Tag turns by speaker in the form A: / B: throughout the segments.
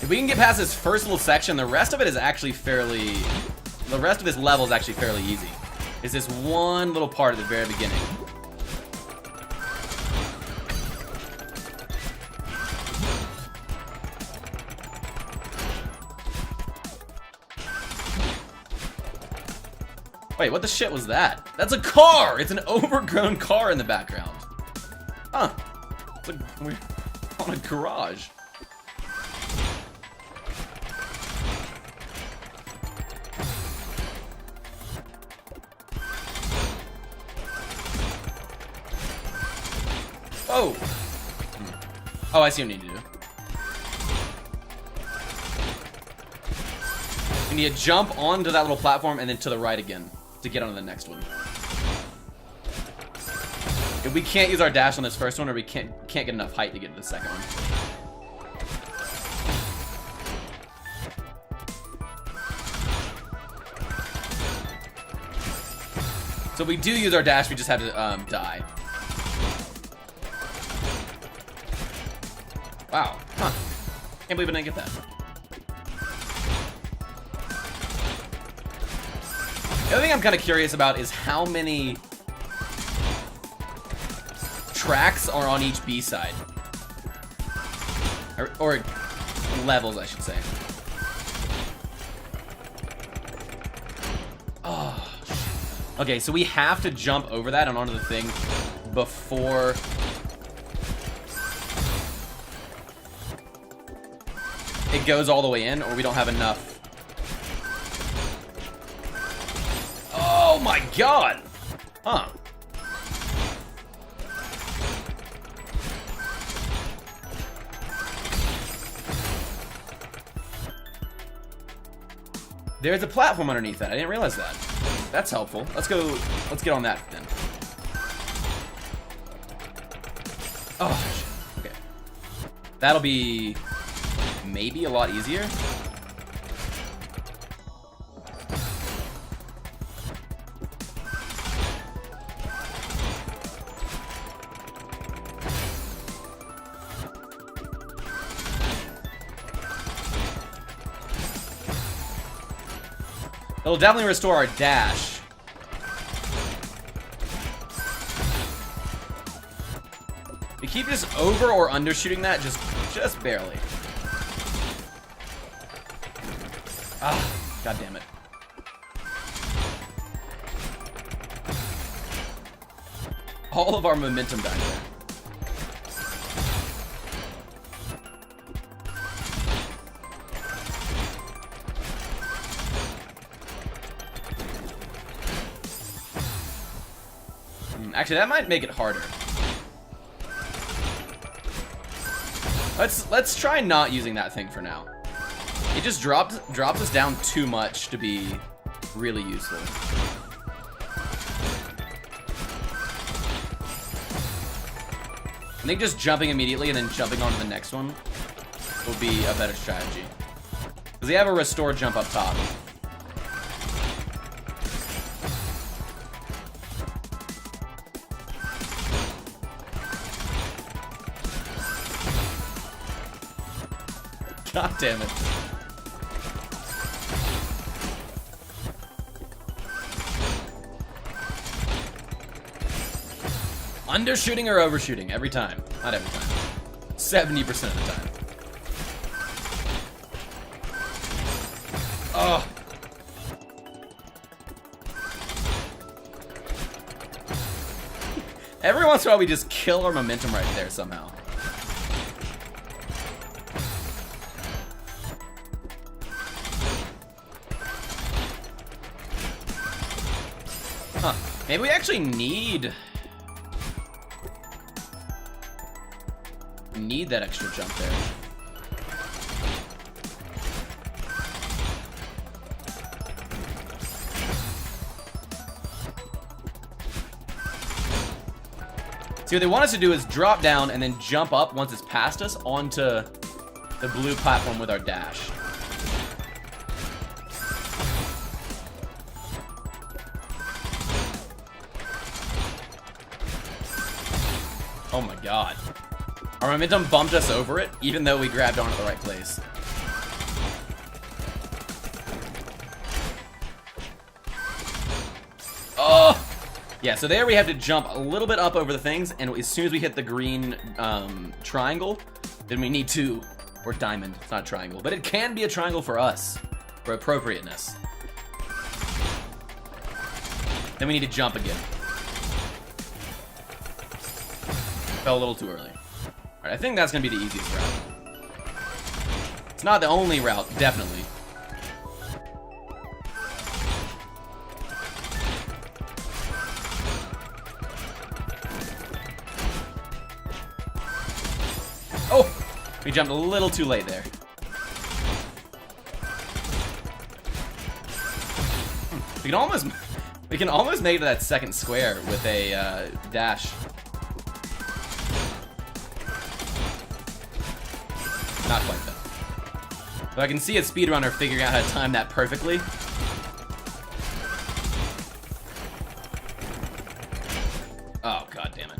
A: If we can get past this first little section, the rest of it is actually fairly... The rest of this level is actually fairly easy. It's this one little part at the very beginning. Wait, what the shit was that? That's a car! It's an overgrown car in the background. Huh. It's like we're on a garage. Oh! Oh, I see what I need to do. You need to jump onto that little platform and then to the right again to get onto the next one. If we can't use our dash on this first one, or we can't get enough height to get to the second one. So if we do use our dash, we just have to die. Wow. Huh. Can't believe I didn't get that. The other thing I'm kind of curious about is how many tracks are on each B-side. Or levels, I should say. Oh, shit. Okay, so we have to jump over that and onto the thing before... it goes all the way in, or we don't have enough. Oh my god! Huh. There's a platform underneath that. I didn't realize that. That's helpful. Let's get on that then. Oh, shit. Okay. That'll be maybe a lot easier. It'll definitely restore our dash. We keep just over or undershooting that, just barely. Ah, god damn it. All of our momentum died there. Actually, that might make it harder. Let's try not using that thing for now. It just drops us down too much to be really useful. I think just jumping immediately and then jumping onto the next one will be a better strategy. Because they have a restore jump up top. God damn it. Undershooting or overshooting every time. Not every time. 70% of the time. Oh. Every once in a while we just kill our momentum right there somehow. Huh. Maybe we actually need that extra jump there. See, what they want us to do is drop down and then jump up once it's past us onto the blue platform with our dash. Oh my god. Our momentum bumped us over it, even though we grabbed onto the right place. Yeah, so there we have to jump a little bit up over the things, and as soon as we hit the green triangle, then we need to, or diamond, it's not a triangle, but it can be a triangle for us, for appropriateness. Then we need to jump again. Fell a little too early. Alright, I think that's going to be the easiest route. It's not the only route, definitely. Oh! We jumped a little too late there. We can almost make it to that second square with a dash. Not quite though. But I can see a speedrunner figuring out how to time that perfectly. Oh, god damn it.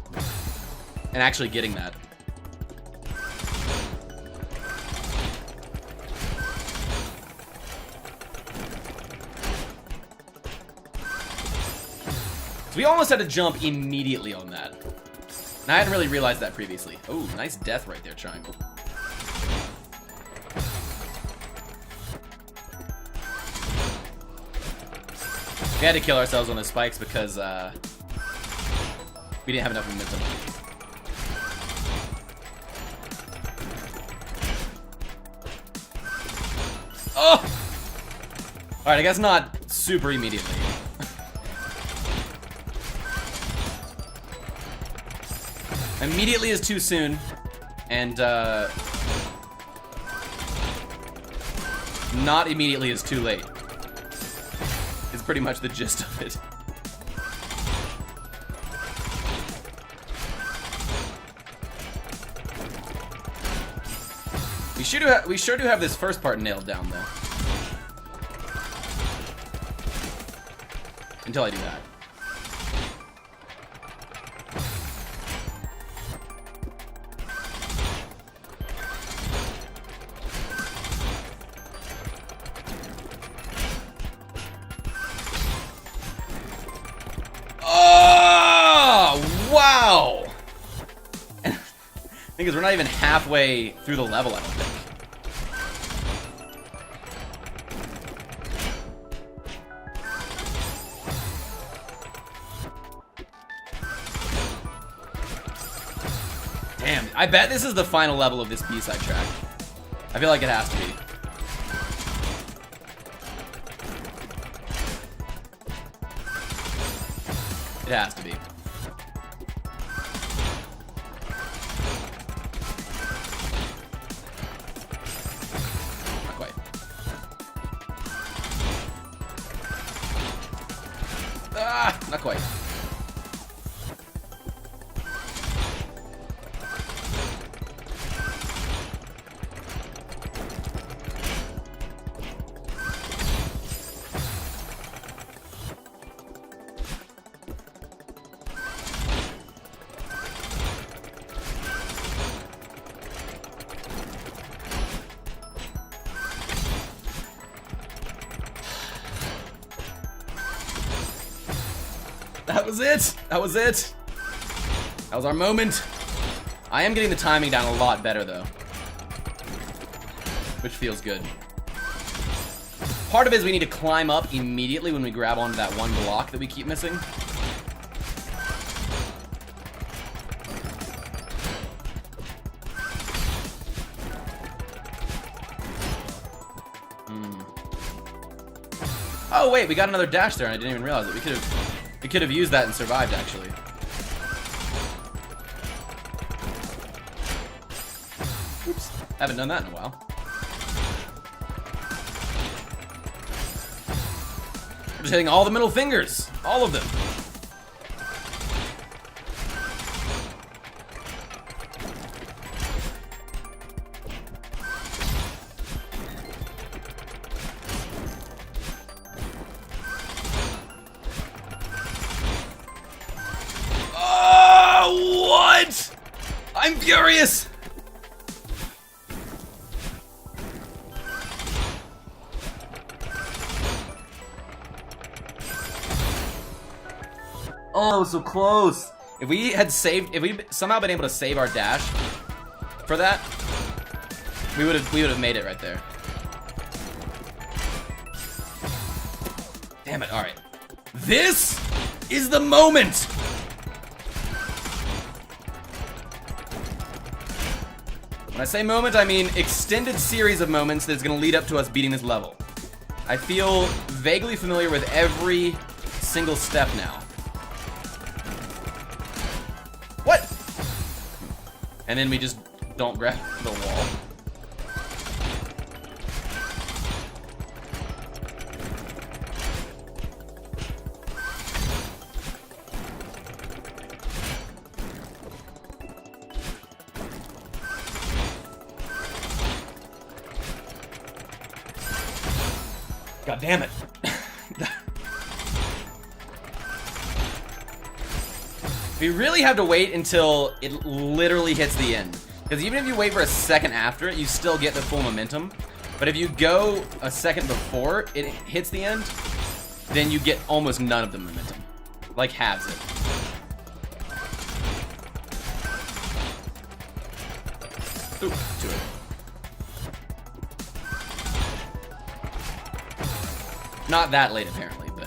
A: And actually getting that. So we almost had to jump immediately on that. And I hadn't really realized that previously. Oh, nice death right there, triangle. We had to kill ourselves on the spikes because we didn't have enough momentum. Oh! Alright, I guess not super immediately. Immediately is too soon, and not immediately is too late. Is pretty much the gist of it. We sure do have this first part nailed down though. Until I do that. Wow! Because we're not even halfway through the level, I don't think. Damn, I bet this is the final level of this B-side track. I feel like it has to be. It has to be. Not quite. Ah, not quite. That was it! That was it! That was our moment. I am getting the timing down a lot better, though. Which feels good. Part of it is we need to climb up immediately when we grab onto that one block that we keep missing. Oh, wait, we got another dash there and I didn't even realize it. We could have used that and survived, actually. Oops. Haven't done that in a while. We're just hitting all the middle fingers. All of them. I'm furious! Oh, so close. If we had saved, if we somehow been able to save our dash for that, we would have made it right there. Damn it! All right, this is the moment. When I say moment, I mean extended series of moments that's gonna lead up to us beating this level. I feel vaguely familiar with every single step now. What? And then we just don't grab the wall. God damn it. We really have to wait until it literally hits the end. Because even if you wait for a second after it, you still get the full momentum. But if you go a second before it hits the end, then you get almost none of the momentum. Like halves it. Ooh, to it. Not that late, apparently, but...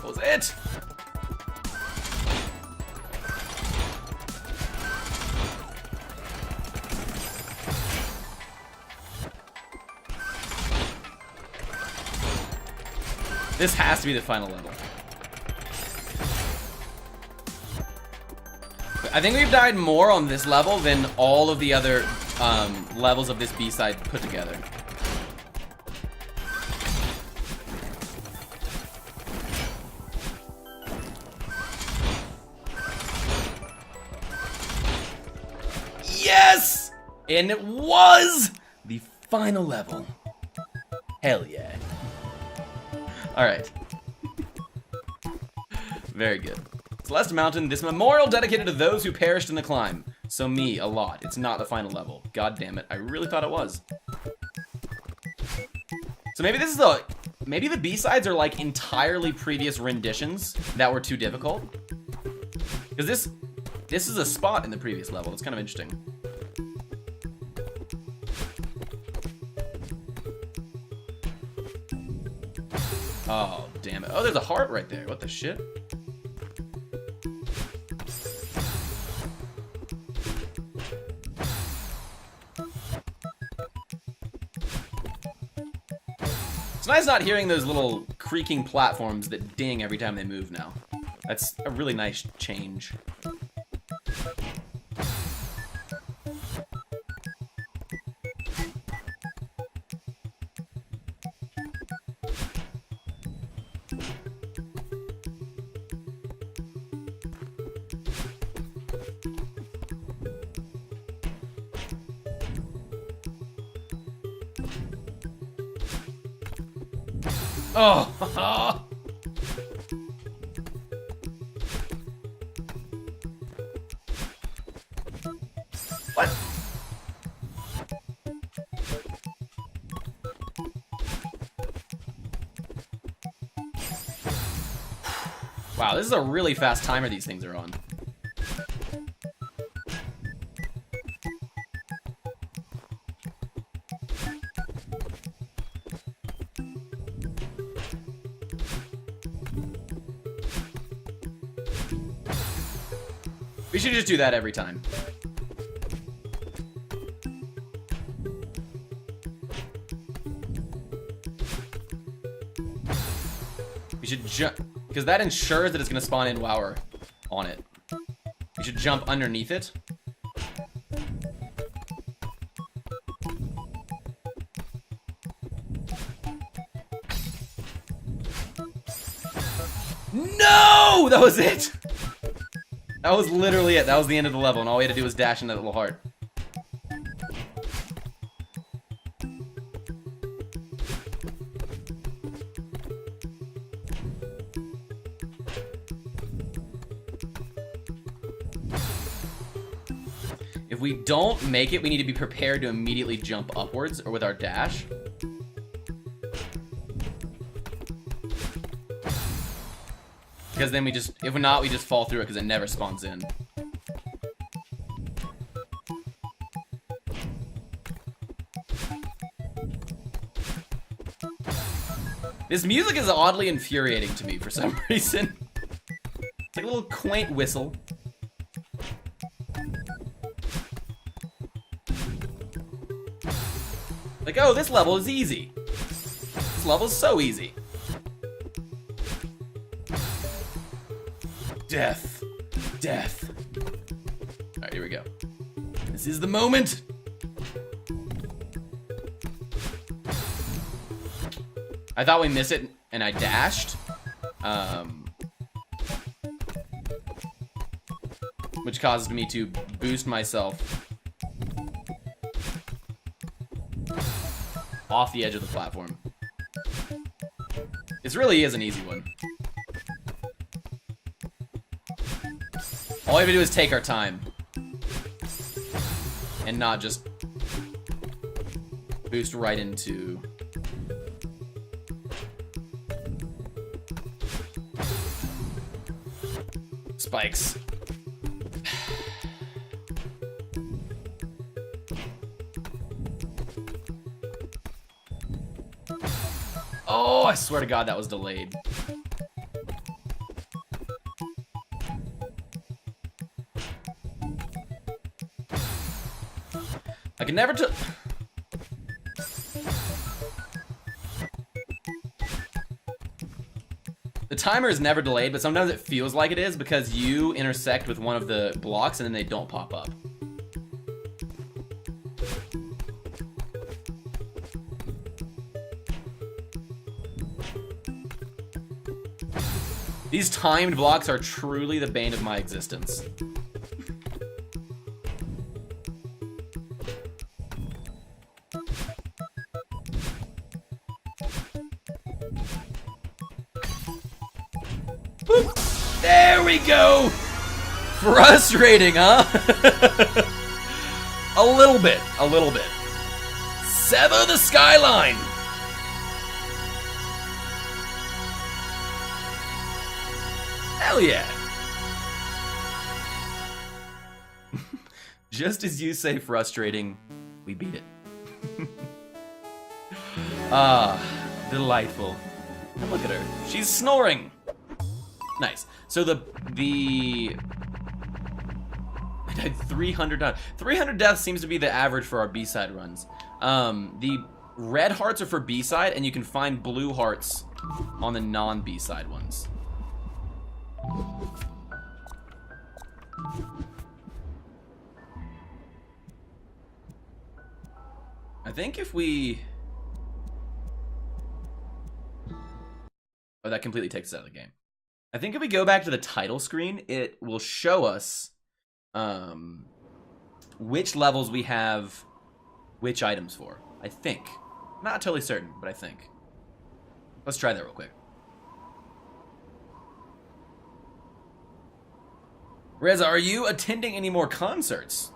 A: What was it? This has to be the final level. I think we've died more on this level than all of the other levels of this B-side put together. Yes! And it was the final level. Hell yeah. Alright. Very good. Celeste Mountain, this memorial dedicated to those who perished in the climb. So me, a lot. It's not the final level. God damn it. I really thought it was. So maybe this is the... Maybe the B-sides are like entirely previous renditions that were too difficult. Because this is a spot in the previous level. It's kind of interesting. Oh, damn it. Oh, there's a heart right there. What the shit? It's nice not hearing those little creaking platforms that ding every time they move now. That's a really nice change. Oh! What? Wow, this is a really fast timer these things are on. We should just do that every time. We should jump, because that ensures that it's going to spawn in while we're on it. We should jump underneath it. No! That was it! That was literally it. That was the end of the level, and all we had to do was dash into that little heart. If we don't make it, we need to be prepared to immediately jump upwards or with our dash. Because then we just, if not, we just fall through it because it never spawns in. This music is oddly infuriating to me for some reason. It's like a little quaint whistle. Like, oh, this level is easy. This level is so easy. Death. Death. Alright, here we go. This is the moment. I thought we missed it, and I dashed. Which caused me to boost myself off the edge of the platform. This really is an easy one. All we have to do is take our time. And not just boost right into... spikes. Oh, I swear to God that was delayed. I can never tell. The timer is never delayed, but sometimes it feels like it is because you intersect with one of the blocks and then they don't pop up. These timed blocks are truly the bane of my existence. Boop. There we go! Frustrating, huh? A little bit, a little bit. Sever the skyline! Hell yeah! Just as you say frustrating, we beat it. Ah, delightful. And look at her. She's snoring! Nice. So I died 300 times. 300 deaths seems to be the average for our B-side runs. The red hearts are for B-side, and you can find blue hearts on the non-B-side ones. I think if we... Oh, that completely takes us out of the game. I think if we go back to the title screen, it will show us which levels we have which items for. I think. Not totally certain, but I think. Let's try that real quick. Reza, are you attending any more concerts?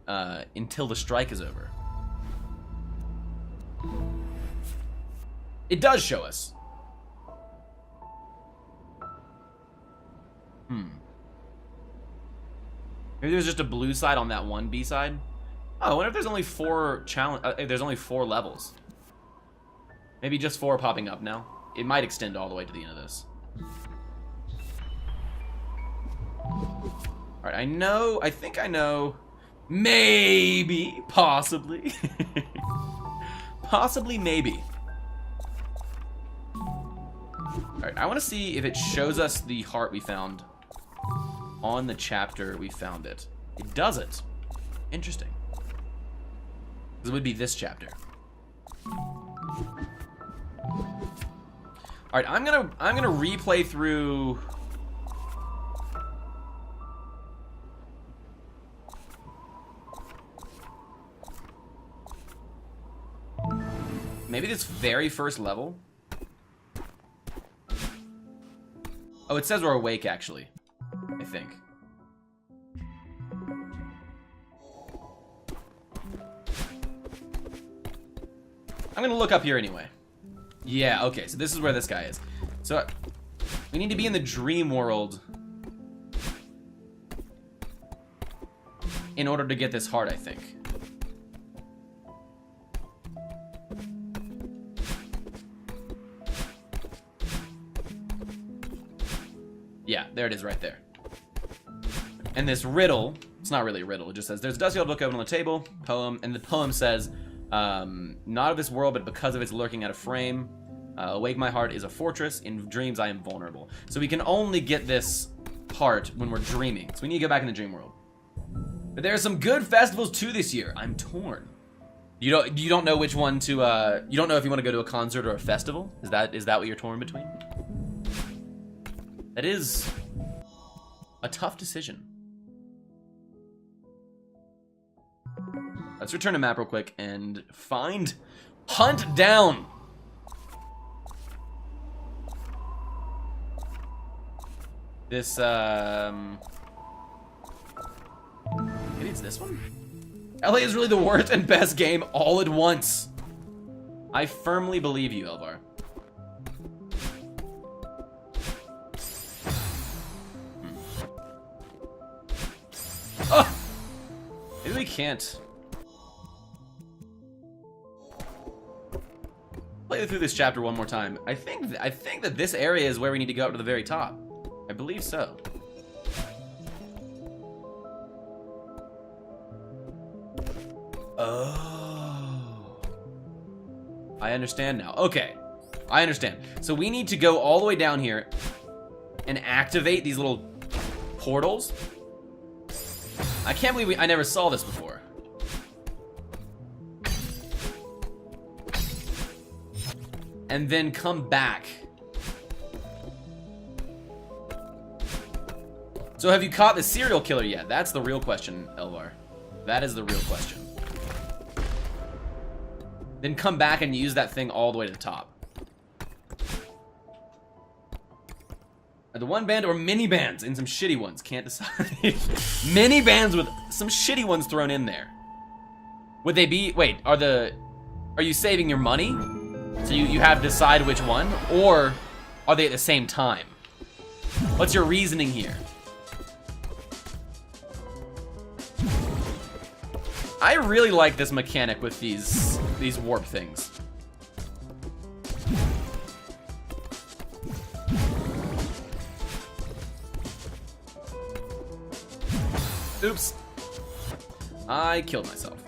A: Until the strike is over. It does show us. Maybe there's just a blue side on that one B side. Oh, I wonder if there's only 4 there's only 4 levels. Maybe just 4 popping up now. It might extend all the way to the end of this. Alright, I think I know. Maybe, possibly. Possibly, maybe. Alright, I want to see if it shows us the heart we found on the chapter we found it. It doesn't. Interesting. This would be this chapter. Alright, I'm gonna replay through. Maybe this very first level. Oh, it says we're awake, actually. I think. I'm gonna look up here anyway. Yeah, okay, so this is where this guy is. So, we need to be in the dream world in order to get this heart, I think. Yeah, there it is right there. And this riddle, it's not really a riddle, it just says, there's a dusty old book open on the table, poem, and the poem says, not of this world, but because of its lurking out of frame, awake my heart is a fortress, in dreams I am vulnerable. So we can only get this heart when we're dreaming, so we need to go back in the dream world. But there are some good festivals too this year. I'm torn. You don't know which one to, you don't know if you want to go to a concert or a festival? Is that what you're torn between? That is a tough decision. Let's return to map real quick and hunt down. This, maybe it's this one? LA is really the worst and best game all at once. I firmly believe you, Elvar. Oh! Maybe we can't play through this chapter one more time. I think that this area is where we need to go up to the very top. I believe so. Oh. I understand now. Okay. I understand. So we need to go all the way down here and activate these little portals. I can't believe I never saw this before. And then come back. So have you caught the serial killer yet? That's the real question, Elvar. That is the real question. Then come back and use that thing all the way to the top. The one band or mini bands and some shitty ones. Can't decide. Mini bands with some shitty ones thrown in there. Would they be, wait, are you saving your money? So you have to decide which one? Or are they at the same time? What's your reasoning here? I really like this mechanic with these warp things. Oops. I killed myself.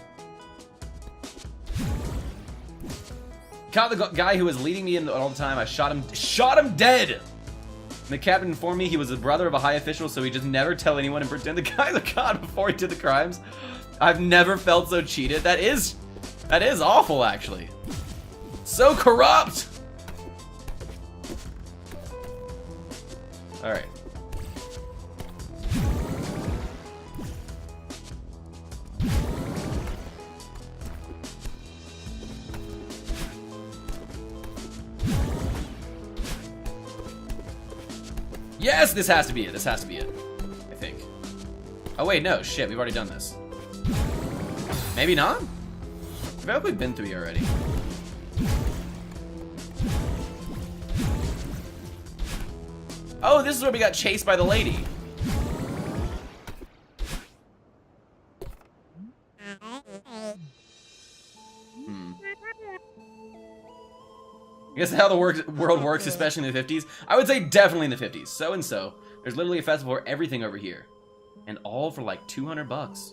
A: Caught the guy who was leading me in all the time. I shot him dead! And the captain informed me he was the brother of a high official, so he just never tell anyone and pretend the guy's a god before he did the crimes. I've never felt so cheated. That is awful, actually. So corrupt! Alright. Yes, this has to be it. This has to be it. I think. Oh wait, no, shit, we've already done this. Maybe not? I feel like we've been through here already. Oh, this is where we got chased by the lady. I guess how the world works, especially in the 50s. I would say definitely in the 50s. So and so. There's literally a festival for everything over here. And all for like 200 bucks.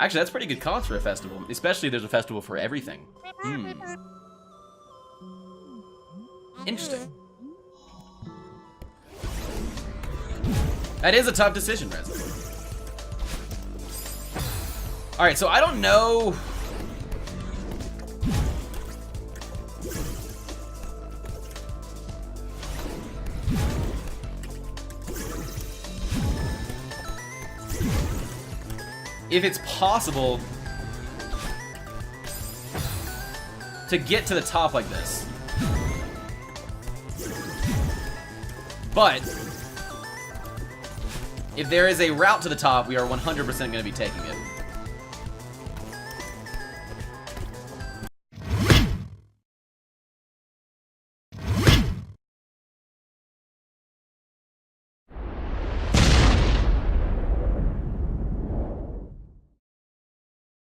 A: Actually, that's pretty good cost for a festival. Especially if there's a festival for everything. Interesting. That is a tough decision, Rez. Alright, so I don't know... if it's possible to get to the top like this. But if there is a route to the top, we are 100% going to be taking it.